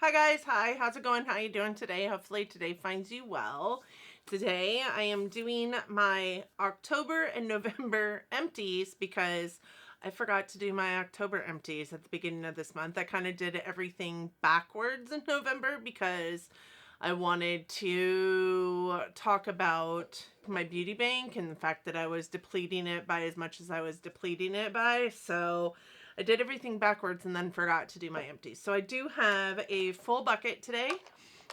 Hi guys, hi, how's it going? How you doing today? Hopefully today finds you well. Today I am doing my October and November empties because I forgot to do my October empties at the beginning of this month. I kind of did everything backwards in November because I wanted to talk about my beauty bank and the fact that I was depleting it by as much as I was depleting it by. So I did everything backwards and then forgot to do my empties. So I do have a full bucket today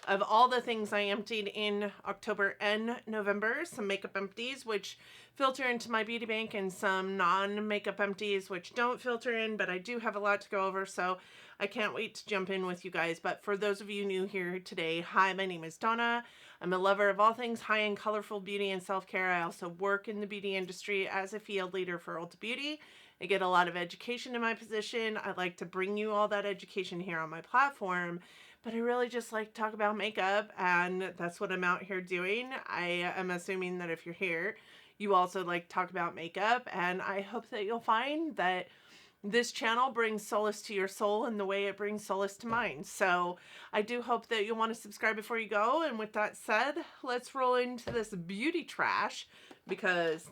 of all the things I emptied in October and November. Some makeup empties, which filter into my beauty bank, and some non-makeup empties, which don't filter in, but I do have a lot to go over, so I can't wait to jump in with you guys. But for those of you new here today, hi, my name is Donna. I'm a lover of all things high-end, colorful beauty and self-care. I also work in the beauty industry as a field leader for Ulta Beauty. I get a lot of education in my position. I like to bring you all that education here on my platform, but I really just like to talk about makeup, and that's what I'm out here doing. I am assuming that if you're here, you also like to talk about makeup, and I hope that you'll find that this channel brings solace to your soul in the way it brings solace to mine. So I do hope that you'll want to subscribe before you go, and with that said, let's roll into this beauty trash because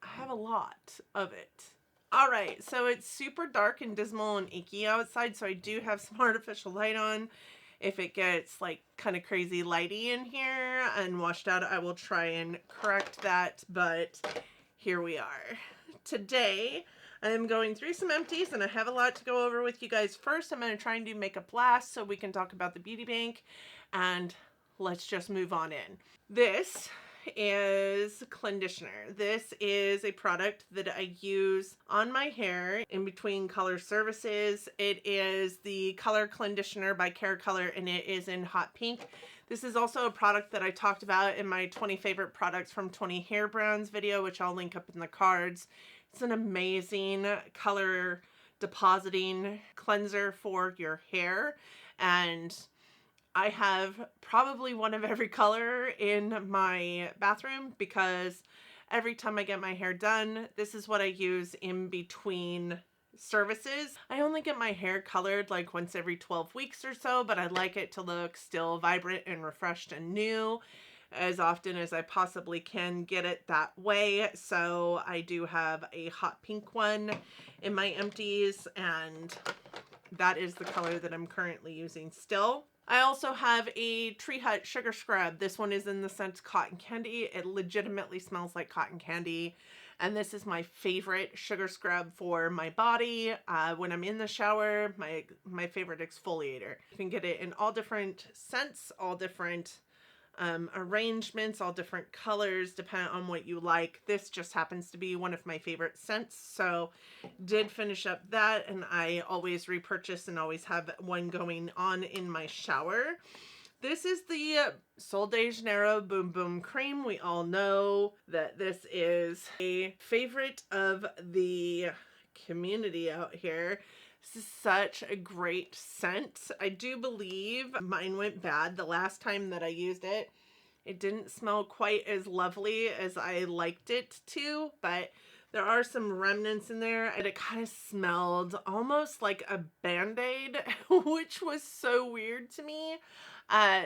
I have a lot of it. All right, so it's super dark and dismal and icky outside, so I do have some artificial light on. If it gets like kind of crazy lighty in here and washed out, I will try and correct that, but here we are. Today, I am going through some empties and I have a lot to go over with you guys. First, I'm going to try and do makeup last so we can talk about the beauty bank, and let's just move on in. This is conditioner. This is a product that I use on my hair in between color services. It is the Color Conditioner by Care Color, and it is in hot pink. This is also a product that I talked about in my 20 favorite products from 20 hair brands video, which I'll link up in the cards. It's an amazing color depositing cleanser for your hair, and I have probably one of every color in my bathroom because every time I get my hair done, this is what I use in between services. I only get my hair colored like once every 12 weeks or so, but I like it to look still vibrant and refreshed and new as often as I possibly can get it that way. So I do have a hot pink one in my empties, and that is the color that I'm currently using still. I also have a Tree Hut Sugar Scrub. This one is in the scent Cotton Candy. It legitimately smells like cotton candy. And this is my favorite sugar scrub for my body. When I'm in the shower, my favorite exfoliator. You can get it in all different scents, all different arrangements, all different colors, depending on what you like. This just happens to be one of my favorite scents, so did finish up that, and I always repurchase and always have one going on in my shower. This is the Sol de Janeiro Boom Boom Cream. We all know that this is a favorite of the community out here. This is such a great scent. I do believe mine went bad the last time that I used it. It didn't smell quite as lovely as I liked it to, but there are some remnants in there, and it kind of smelled almost like a Band-Aid, which was so weird to me.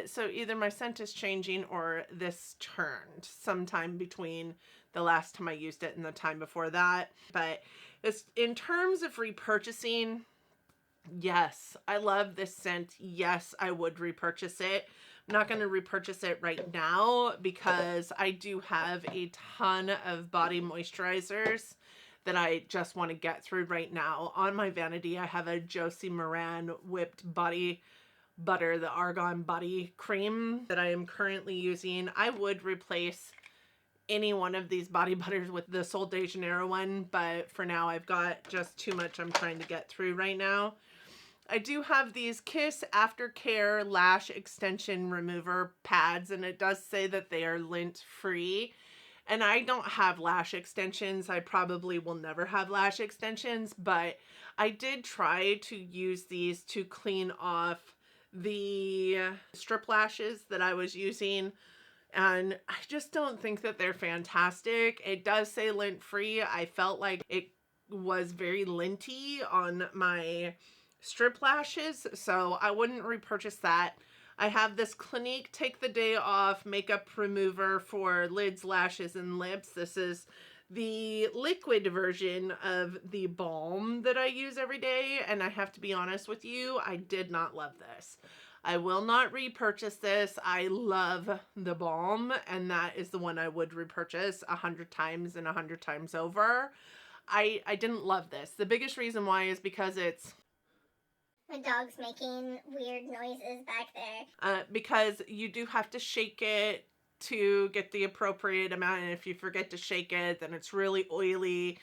So either my scent is changing or this turned sometime between the last time I used it and the time before that. But it's, in terms of repurchasing, yes, I love this scent. Yes, I would repurchase it. I'm not going to repurchase it right now because I do have a ton of body moisturizers that I just want to get through right now. On my vanity, I have a Josie Moran whipped body butter, the Argan body cream that I am currently using. I would replace any one of these body butters with the Sol de Janeiro one, but for now I've got just too much I'm trying to get through right now. I do have these Kiss Aftercare Lash Extension Remover pads, and it does say that they are lint free. And I don't have lash extensions. I probably will never have lash extensions, but I did try to use these to clean off the strip lashes that I was using, and I just don't think that they're fantastic. It does say lint free. I felt like it was very linty on my strip lashes, so I wouldn't repurchase that. I have this Clinique Take the Day Off makeup remover for lids, lashes, and lips. This is the liquid version of the balm that I use every day, and I have to be honest with you, I did not love this. I will not repurchase this. I love the balm, and that is the one I would repurchase 100 times and 100 times over. I didn't love this. The biggest reason why is because it's My dog's making weird noises back there. because you do have to shake it to get the appropriate amount, and if you forget to shake it, then it's really oily.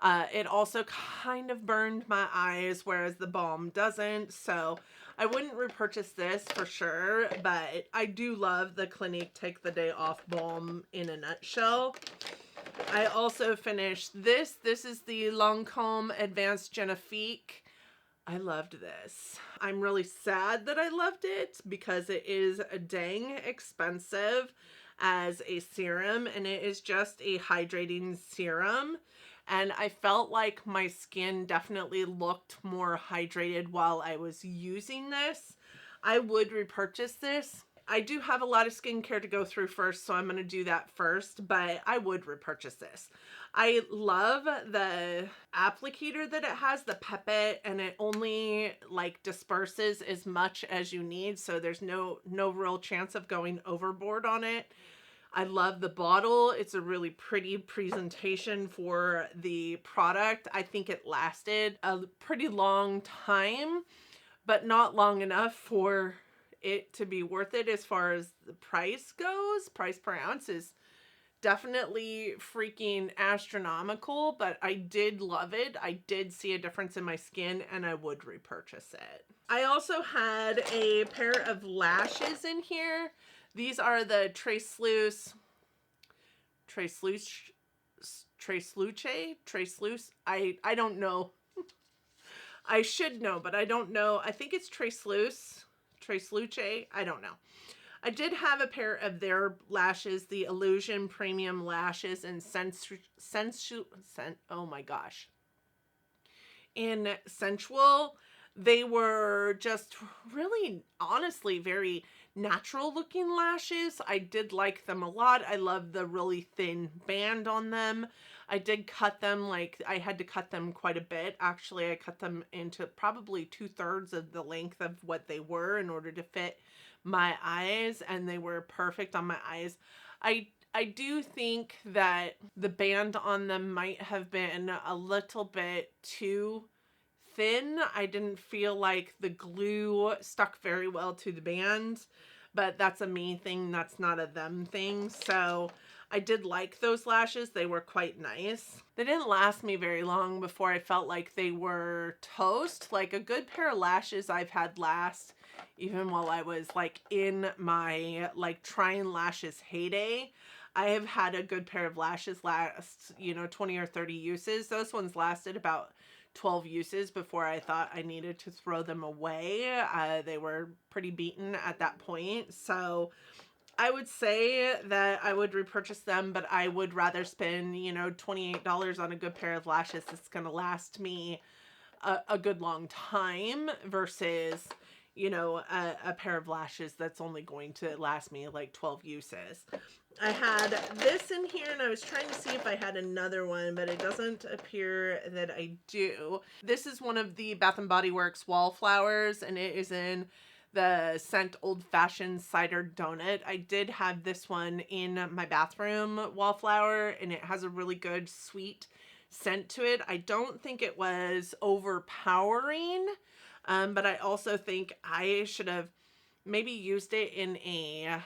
It also kind of burned my eyes, whereas the balm doesn't, so I wouldn't repurchase this for sure, but I do love the Clinique Take the Day Off balm in a nutshell. I also finished this. This is the Lancome Advanced Genifique. I loved this. I'm really sad that I loved it because it is dang expensive as a serum, and it is just a hydrating serum. And I felt like my skin definitely looked more hydrated while I was using this. I would repurchase this. I do have a lot of skincare to go through first, so I'm going to do that first, but I would repurchase this. I love the applicator that it has, the Pepet, and it only like disperses as much as you need, so there's no real chance of going overboard on it. I love the bottle. It's a really pretty presentation for the product. I think it lasted a pretty long time, but not long enough for it to be worth it as far as the price goes. Price per ounce is definitely freaking astronomical, but I did love it. I did see a difference in my skin, and I would repurchase it. I also had a pair of lashes in here. These are the Trace I don't know. I should know, but I don't know. I think it's Trace Luce, I don't know. I did have a pair of their lashes, the Illusion Premium Lashes in oh my gosh. In Sensual. They were just really, honestly, very natural looking lashes. I did like them a lot. I love the really thin band on them. I did cut them, like I had to cut them quite a bit. Actually, I cut them into probably 2/3 of the length of what they were in order to fit my eyes, and they were perfect on my eyes. I do think that the band on them might have been a little bit too thin. I didn't feel like the glue stuck very well to the band, but that's a me thing, that's not a them thing. So I did like those lashes. They were quite nice. They didn't last me very long before I felt like they were toast. Like a good pair of lashes I've had last even while I was like in my like trying lashes heyday. I have had a good pair of lashes last, 20 or 30 uses. Those ones lasted about 12 uses before I thought I needed to throw them away. They were pretty beaten at that point. So I would say that I would repurchase them, but I would rather spend, $28 on a good pair of lashes that's going to last me a good long time versus, a pair of lashes that's only going to last me like 12 uses. I had this in here, and I was trying to see if I had another one, but it doesn't appear that I do. This is one of the Bath & Body Works Wallflowers, and it is in the scent Old Fashioned Cider Donut. I did have this one in my bathroom wallflower, and it has a really good sweet scent to it. I don't think it was overpowering, but I also think I should have maybe used it in a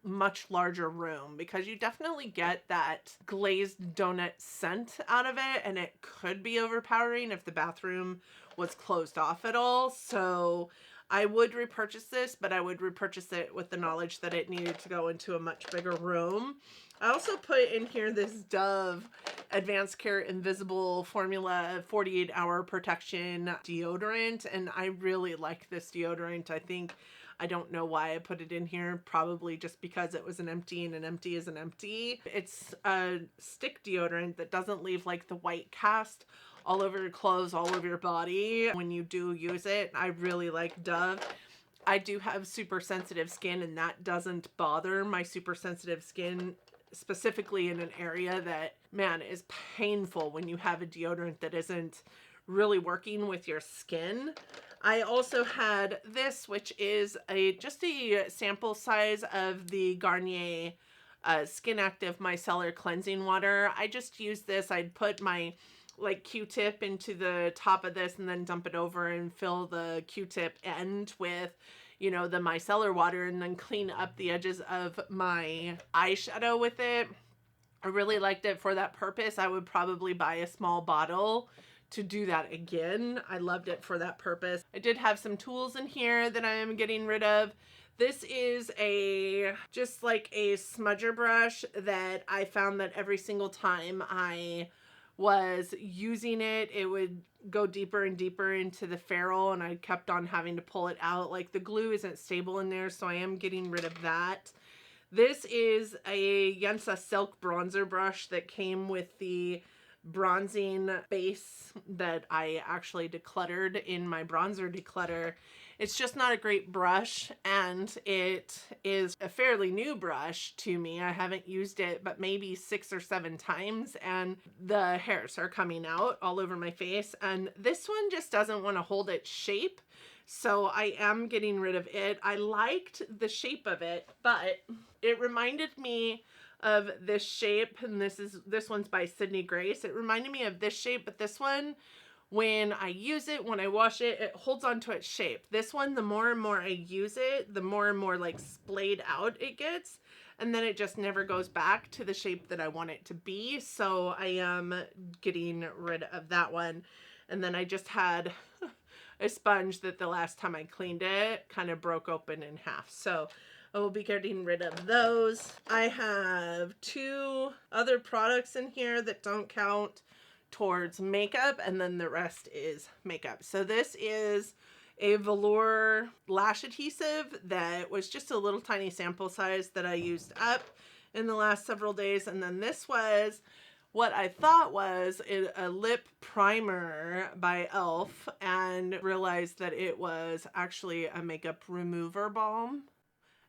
much larger room, because you definitely get that glazed donut scent out of it, and it could be overpowering if the bathroom was closed off at all. So I would repurchase this, but I would repurchase it with the knowledge that it needed to go into a much bigger room. I also put in here this Dove Advanced Care Invisible Formula 48-hour protection deodorant, and I really like this deodorant. I don't know why I put it in here, probably just because it was an empty, and an empty is an empty. It's a stick deodorant that doesn't leave like the white cast all over your clothes, all over your body when you do use it. I really like Dove. I do have super sensitive skin, and that doesn't bother my super sensitive skin, specifically in an area that, man, is painful when you have a deodorant that isn't really working with your skin. I also had this, which is just a sample size of the Garnier Skin Active Micellar Cleansing Water. I just used this. I'd put my like Q-tip into the top of this and then dump it over and fill the Q-tip end with, you know, the micellar water, and then clean up the edges of my eyeshadow with it. I really liked it for that purpose. I would probably buy a small bottle to do that again. I loved it for that purpose. I did have some tools in here that I am getting rid of. This is just like a smudger brush that I found that every single time I was using it, it would go deeper and deeper into the ferrule, and I kept on having to pull it out. Like, the glue isn't stable in there, so I am getting rid of that. This is a Yensa Silk bronzer brush that came with the bronzing base that I actually decluttered in my bronzer declutter. It's just not a great brush, and it is a fairly new brush to me. I haven't used it but maybe 6 or 7 times, and the hairs are coming out all over my face, and this one just doesn't want to hold its shape. So I am getting rid of it. I liked the shape of it, but it reminded me of this shape, and this one's by Sydney Grace. It reminded me of this shape, but this one, when I use it, when I wash it, it holds on to its shape. This one, the more and more I use it, the more and more like splayed out it gets, and then it just never goes back to the shape that I want it to be. So I am getting rid of that one. And then I just had a sponge that the last time I cleaned it kind of broke open in half. So I will be getting rid of those. I have 2 other products in here that don't count towards makeup, and then the rest is makeup. So this is a Velor lash adhesive that was just a little tiny sample size that I used up in the last several days. And then this was what I thought was a lip primer by e.l.f. and realized that it was actually a makeup remover balm.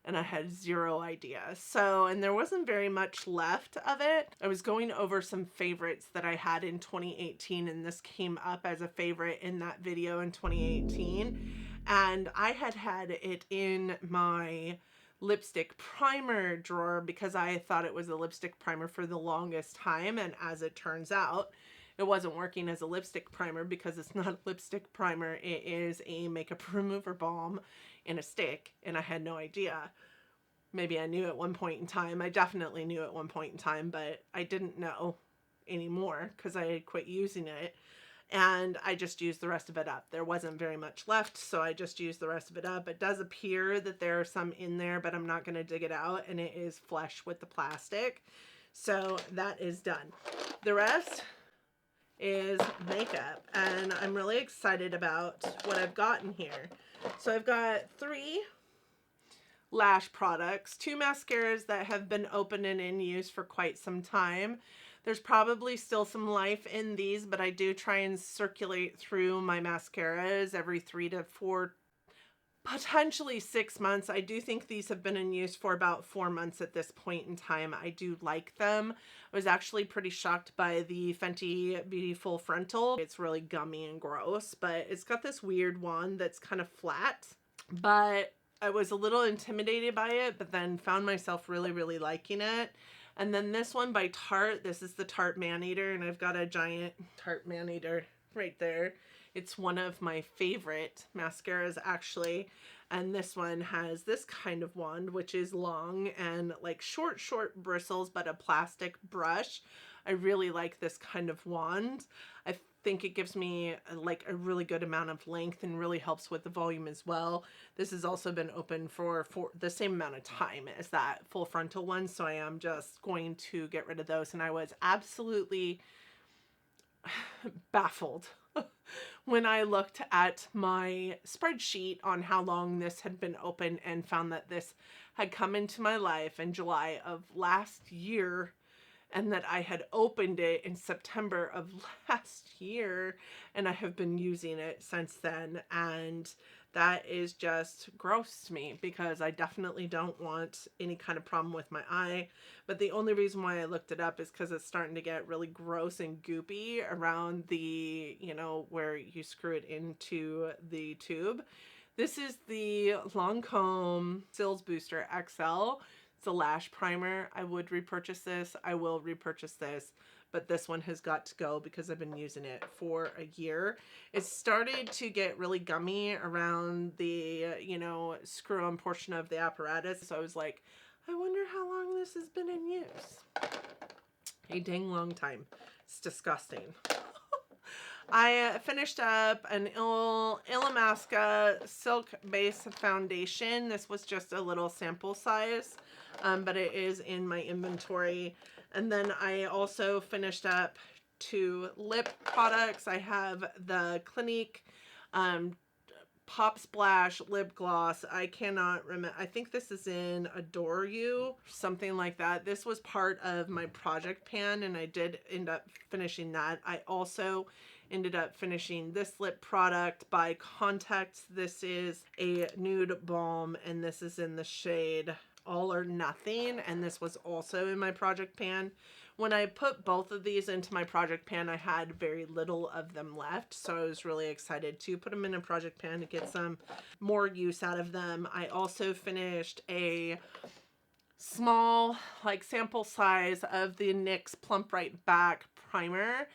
And I had zero idea. So, and there wasn't very much left of it. I was going over some favorites that I had in 2018, and this came up as a favorite in that video in 2018. And I had it in my lipstick primer drawer because I thought it was a lipstick primer for the longest time. And as it turns out, it wasn't working as a lipstick primer because it's not a lipstick primer. It is a makeup remover balm in a stick, and I had no idea. Maybe I knew at one point in time. I definitely knew at one point in time, but I didn't know anymore because I had quit using it, and I just used the rest of it up. There wasn't very much left, so I just used the rest of it up. It does appear that there are some in there, but I'm not going to dig it out, and it is flush with the plastic. So that is done. The rest is makeup, and I'm really excited about what I've gotten here. So I've got 3 lash products, 2 mascaras that have been open and in use for quite some time. There's probably still some life in these, but I do try and circulate through my mascaras every 3 to 4, potentially 6 months. I do think these have been in use for about 4 months at this point in time. I do like them. I was actually pretty shocked by the Fenty Beauty Full Frontal. It's really gummy and gross, but it's got this weird wand that's kind of flat. But I was a little intimidated by it, but then found myself really, really liking it. And then this one by Tarte. This is the Tarte Man-Eater, and I've got a giant Tarte Man-Eater right there. It's one of my favorite mascaras, actually. And this one has this kind of wand, which is long and like short bristles, but a plastic brush. I really like this kind of wand. I think it gives me like a really good amount of length and really helps with the volume as well. This has also been open for the same amount of time as that full frontal one. So I am just going to get rid of those. And I was absolutely baffled when I looked at my spreadsheet on how long this had been open and found that this had come into my life in July of last year. and that I had opened it in September of last year, and I have been using it since then, and that is just gross to me because I definitely don't want any kind of problem with my eye. But the only reason why I looked it up is because it's starting to get really gross and goopy around the, where you screw it into the tube. This is the Lancome Sills Booster XL. It's a lash primer. I would repurchase this. I will repurchase this, but this one has got to go because I've been using it for a year. It started to get really gummy around the, screw-on portion of the apparatus. So I was like, I wonder how long this has been in use. A dang long time. It's disgusting. I finished up an Illamasqua Silk Base Foundation. This was just a little sample size, but it is in my inventory. And then I also finished up 2 lip products. I have the Clinique Pop Splash lip gloss. I cannot remember. I think this is in Adore You, something like that. This was part of my project pan, and I did end up finishing that. I also ended up finishing this lip product by Contact. This is a nude balm, and this is in the shade All or Nothing, and this was also in my project pan. When I put both of these into my project pan, I had very little of them left, so I was really excited to put them in a project pan to get some more use out of them. I also finished a small, sample size of the NYX Plump Right Back primer.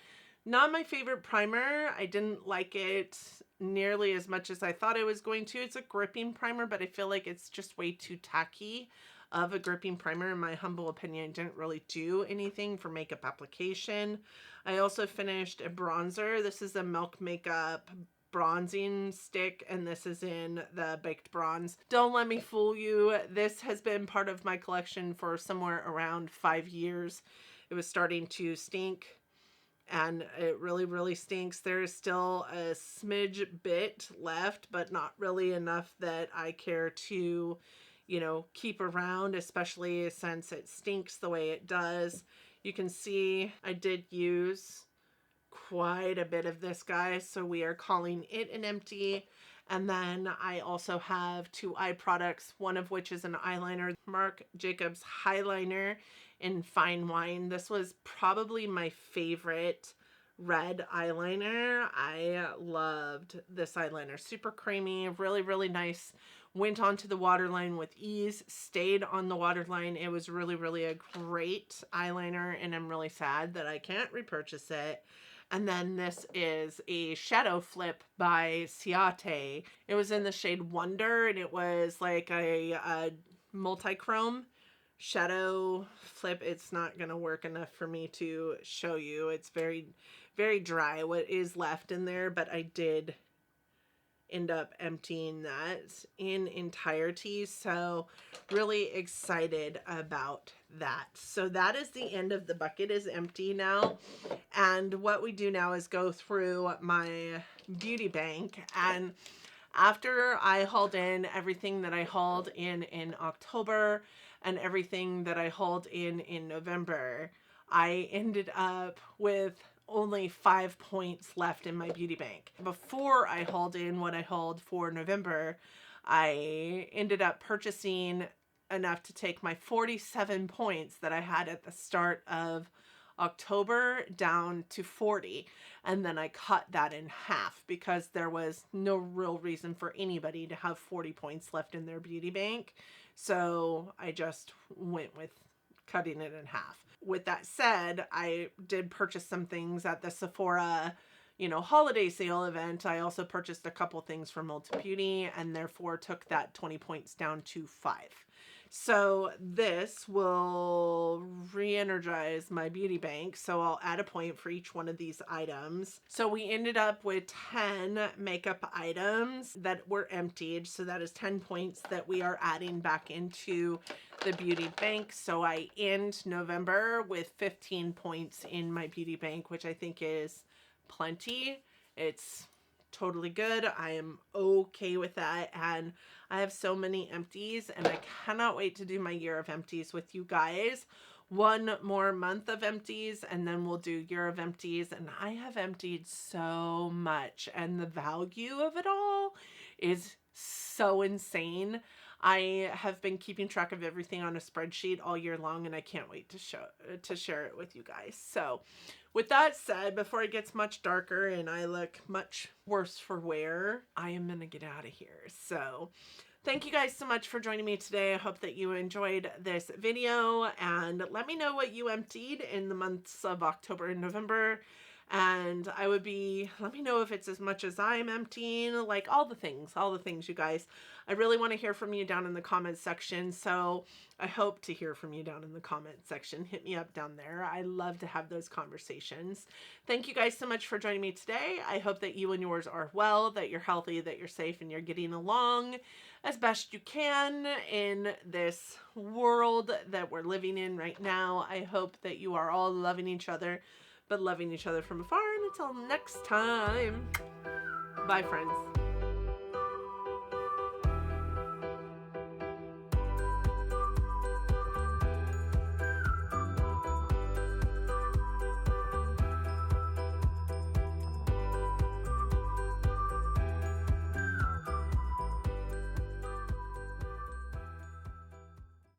Not my favorite primer. I didn't like it nearly as much as I thought I was going to. It's a gripping primer, but I feel like it's just way too tacky of a gripping primer. In my humble opinion, it didn't really do anything for makeup application. I also finished a bronzer. This is a Milk Makeup bronzing stick, and this is in the Baked Bronze. Don't let me fool you. This has been part of my collection for somewhere around 5 years. It was starting to stink, and it really, really stinks. There is still a smidge bit left, but not really enough that I care to, keep around, especially since it stinks the way it does. You can see I did use quite a bit of this, guy, so we are calling it an empty. And then I also have 2 eye products, one of which is an eyeliner, Marc Jacobs Highliner in Fine Wine. This was probably my favorite red eyeliner. I loved this eyeliner. Super creamy, really, really nice. Went onto the waterline with ease, stayed on the waterline. It was really, really a great eyeliner, and I'm really sad that I can't repurchase it. And then this is a shadow flip by Ciate. It was in the shade Wonder, and it was like a multi-chrome shadow flip. It's not going to work enough for me to show you. It's very, very dry what is left in there, but I did end up emptying that in entirety, so really excited about that. So that is the end of the bucket is empty now, and what we do now is go through my beauty bank. And after I hauled in everything that I hauled in October and everything that I hauled in November, I ended up with only 5 points left in my beauty bank. Before I hauled in what I hauled for November, I ended up purchasing enough to take my 47 points that I had at the start of October down to 40, and then I cut that in half because there was no real reason for anybody to have 40 points left in their beauty bank. So I just went with cutting it in half. With that said, I did purchase some things at the Sephora, holiday sale event. I also purchased a couple things from Ulta Beauty, and therefore took that 20 points down to 5. So this will re-energize my beauty bank. So I'll add a point for each one of these items. So we ended up with 10 makeup items that were emptied. So that is 10 points that we are adding back into the beauty bank. So I end November with 15 points in my beauty bank, which I think is plenty. It's totally good. I am okay with that, and I have so many empties, and I cannot wait to do my year of empties with you guys. one more month of empties, and then we'll do year of empties. And I have emptied so much, and the value of it all is so insane. I have been keeping track of everything on a spreadsheet all year long, and I can't wait to share it with you guys. So with that said, before it gets much darker and I look much worse for wear, I am going to get out of here. So thank you guys so much for joining me today. I hope that you enjoyed this video, and let me know what you emptied in the months of October and November. And let me know if it's as much as I'm emptying, like all the things, you guys. I really want to hear from you down in the comments section. So I hope to hear from you down in the comment section. Hit me up down there. I love to have those conversations. Thank you guys so much for joining me today. I hope that you and yours are well, that you're healthy, that you're safe, and you're getting along as best you can in this world that we're living in right now. I hope that you are all loving each other, but loving each other from afar. And until next time, bye, friends.